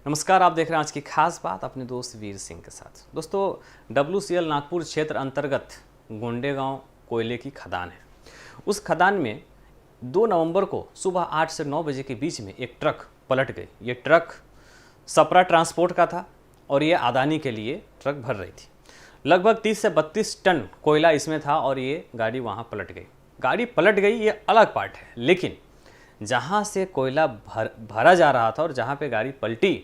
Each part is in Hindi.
नमस्कार, आप देख रहे हैं आज की खास बात अपने दोस्त वीर सिंह के साथ। दोस्तों, WCL नागपुर क्षेत्र अंतर्गत गोंडेगांव कोयले की खदान है। उस खदान में 2 नवंबर को सुबह 8 से 9 बजे के बीच में एक ट्रक पलट गई। ये ट्रक सप्रा ट्रांसपोर्ट का था और ये अदानी के लिए ट्रक भर रही थी। लगभग 30 से 32 टन कोयला इसमें था और ये गाड़ी वहाँ पलट गई। गाड़ी पलट गई ये अलग पार्ट है, लेकिन जहाँ से कोयला भरा जा रहा था और जहाँ पे गाड़ी पलटी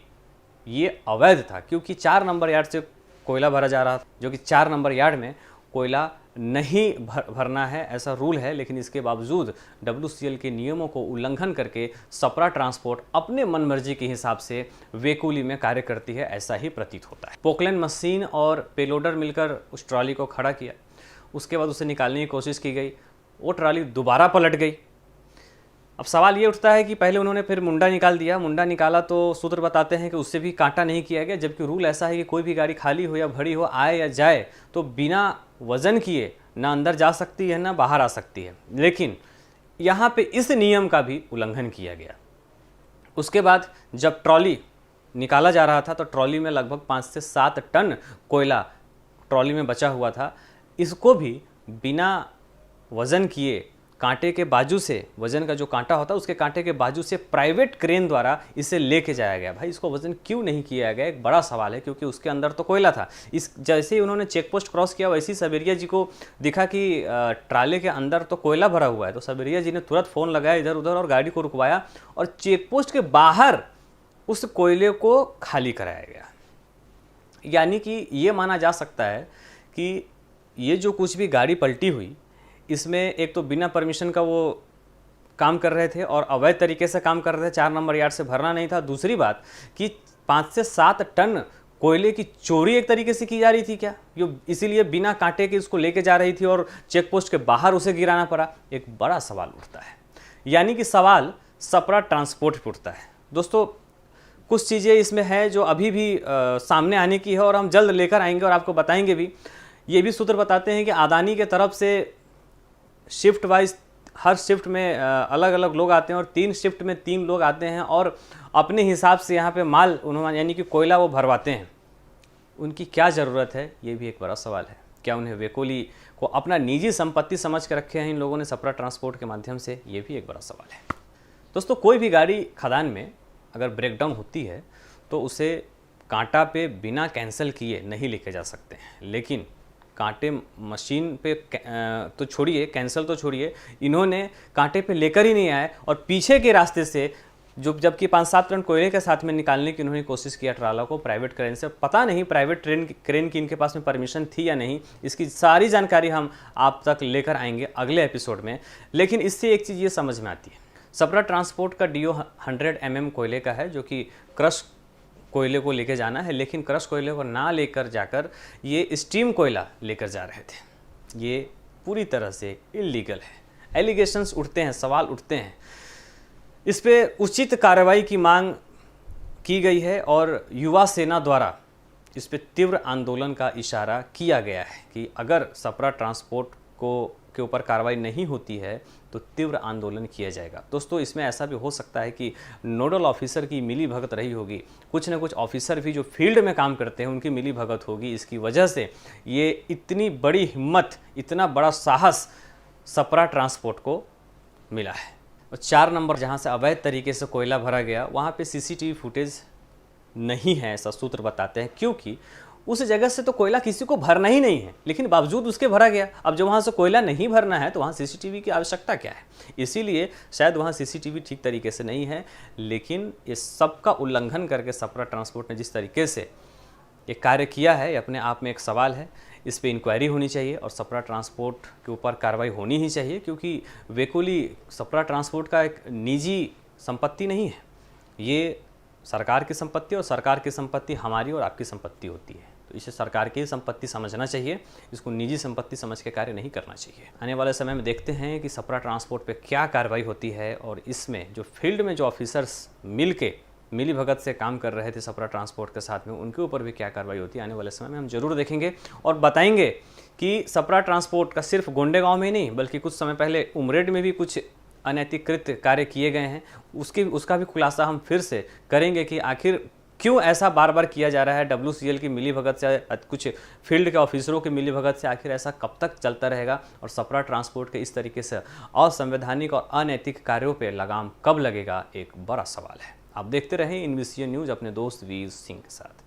ये अवैध था, क्योंकि 4 नंबर यार्ड से कोयला भरा जा रहा था, जो कि 4 नंबर यार्ड में कोयला नहीं भरना है, ऐसा रूल है। लेकिन इसके बावजूद WCL के नियमों को उल्लंघन करके सप्रा ट्रांसपोर्ट अपने मनमर्जी के हिसाब से वेकुली में कार्य करती है, ऐसा ही प्रतीत होता है। पोकलैंड मशीन और पेलोडर मिलकर उस ट्रॉली को खड़ा किया। उसके बाद उसे निकालने की कोशिश की गई, वो ट्रॉली दोबारा पलट गई। अब सवाल ये उठता है कि पहले उन्होंने फिर मुंडा निकाल दिया। मुंडा निकाला तो सूत्र बताते हैं कि उससे भी कांटा नहीं किया गया, जबकि रूल ऐसा है कि कोई भी गाड़ी खाली हो या भरी हो, आए या जाए, तो बिना वजन किए ना अंदर जा सकती है ना बाहर आ सकती है। लेकिन यहाँ पे इस नियम का भी उल्लंघन किया गया। उसके बाद जब ट्रॉली निकाला जा रहा था तो ट्रॉली में लगभग 5 से 7 टन कोयला ट्रॉली में बचा हुआ था। इसको भी बिना वजन किए कांटे के बाजू से, वजन का जो कांटा होता है उसके कांटे के बाजू से प्राइवेट क्रेन द्वारा इसे लेके जाया गया। भाई, इसको वजन क्यों नहीं किया गया, एक बड़ा सवाल है, क्योंकि उसके अंदर तो कोयला था। इस जैसे ही उन्होंने चेक पोस्ट क्रॉस किया, वैसे ही सबेरिया जी को दिखा कि ट्राले के अंदर तो कोयला भरा हुआ है, तो सबेरिया जी ने तुरंत फ़ोन लगाया इधर उधर और गाड़ी को रुकवाया और चेक पोस्ट के बाहर उस कोयले को खाली कराया गया। यानी कि ये माना जा सकता है कि ये जो कुछ भी गाड़ी पलटी हुई, इसमें एक तो बिना परमिशन का वो काम कर रहे थे और अवैध तरीके से काम कर रहे थे। 4 नंबर यार्ड से भरना नहीं था। दूसरी बात कि 5 से 7 टन कोयले की चोरी एक तरीके से की जा रही थी क्या, जो इसीलिए बिना कांटे के इसको लेके जा रही थी और चेक पोस्ट के बाहर उसे गिराना पड़ा। एक बड़ा सवाल उठता है, यानी कि सवाल सप्रा ट्रांसपोर्ट पे उठता है। दोस्तों, कुछ चीज़ें इसमें है जो अभी भी सामने आने की है और हम जल्द लेकर आएंगे और आपको बताएंगे भी। ये भी सूत्र बताते हैं कि अदानी के तरफ से शिफ्ट वाइज हर शिफ्ट में अलग अलग लोग आते हैं और 3 शिफ्ट में 3 लोग आते हैं और अपने हिसाब से यहाँ पे माल उन्होंने, यानी कि कोयला, वो भरवाते हैं। उनकी क्या ज़रूरत है, ये भी एक बड़ा सवाल है। क्या उन्हें वेकोली को अपना निजी संपत्ति समझ के रखे हैं इन लोगों ने सप्रा ट्रांसपोर्ट के माध्यम से, ये भी एक बड़ा सवाल है। दोस्तों, कोई भी गाड़ी खदान में अगर ब्रेकडाउन होती है तो उसे कांटा पे बिना कैंसिल किए नहीं लेके जा सकते हैं। लेकिन कांटे मशीन पे तो छोड़िए, कैंसिल तो छोड़िए, इन्होंने कांटे पे लेकर ही नहीं आए और पीछे के रास्ते से जबकि 5-7 टन कोयले के साथ में निकालने की इन्होंने कोशिश किया ट्राला को प्राइवेट क्रेन से। पता नहीं प्राइवेट क्रेन की इनके पास में परमिशन थी या नहीं, इसकी सारी जानकारी हम आप तक लेकर आएंगे अगले एपिसोड में। लेकिन इससे एक चीज़ ये समझ में आती है, सप्रा ट्रांसपोर्ट का DO 100 mm कोयले का है, जो कि क्रश कोयले को लेकर जाना है। लेकिन क्रश कोयले को ना लेकर जाकर ये स्टीम कोयला लेकर जा रहे थे। ये पूरी तरह से इल्लीगल है। एलिगेशंस उठते हैं, सवाल उठते हैं। इस पे उचित कार्रवाई की मांग की गई है और युवा सेना द्वारा इस पे तीव्र आंदोलन का इशारा किया गया है कि अगर सप्रा ट्रांसपोर्ट के ऊपर कार्रवाई नहीं होती है तो तीव्र आंदोलन किया जाएगा। दोस्तों, इसमें ऐसा भी हो सकता है कि नोडल ऑफिसर की मिली भगत रही होगी, कुछ ना कुछ ऑफिसर भी जो फील्ड में काम करते हैं उनकी मिली भगत होगी। इसकी वजह से ये इतनी बड़ी हिम्मत, इतना बड़ा साहस सप्रा ट्रांसपोर्ट को मिला है। और 4 नंबर जहाँ से अवैध तरीके से कोयला भरा गया, वहाँ पे CCTV फुटेज नहीं है, ऐसा सूत्र बताते हैं, क्योंकि उस जगह से तो कोयला किसी को भरना ही नहीं है, लेकिन बावजूद उसके भरा गया। अब जब वहाँ से कोयला नहीं भरना है तो वहाँ CCTV की आवश्यकता क्या है? इसीलिए शायद वहाँ CCTV ठीक तरीके से नहीं है। लेकिन ये सब का उल्लंघन करके सप्रा ट्रांसपोर्ट ने जिस तरीके से ये कार्य किया है, ये अपने आप में एक सवाल है। इस पर इंक्वायरी होनी चाहिए और सप्रा ट्रांसपोर्ट के ऊपर कार्रवाई होनी ही चाहिए, क्योंकि वेकुली सप्रा ट्रांसपोर्ट का एक निजी संपत्ति नहीं है, ये सरकार की संपत्ति, और सरकार की संपत्ति हमारी और आपकी संपत्ति होती है। तो इसे सरकार की संपत्ति समझना चाहिए, इसको निजी संपत्ति समझ के कार्य नहीं करना चाहिए। आने वाले समय में देखते हैं कि सप्रा ट्रांसपोर्ट पे क्या कार्रवाई होती है और इसमें जो फील्ड में जो ऑफिसर्स मिली भगत से काम कर रहे थे सप्रा ट्रांसपोर्ट के साथ में, उनके ऊपर भी क्या कार्रवाई होती है। आने वाले समय में हम जरूर देखेंगे और बताएंगे कि सप्रा ट्रांसपोर्ट का सिर्फ गोंडेगांव में नहीं, बल्कि कुछ समय पहले उमरेड में भी कुछ अनैतिक कृत्य कार्य किए गए हैं, उसका भी खुलासा हम फिर से करेंगे कि आखिर क्यों ऐसा बार बार किया जा रहा है? WCL की मिलीभगत से, कुछ फील्ड के ऑफिसरों की मिलीभगत से आखिर ऐसा कब तक चलता रहेगा? और सपरा ट्रांसपोर्ट के इस तरीके से असंवैधानिक और अनैतिक कार्यों पर लगाम कब लगेगा, एक बड़ा सवाल है। आप देखते रहें इनवीसीएन न्यूज़ अपने दोस्त वीर सिंह के साथ।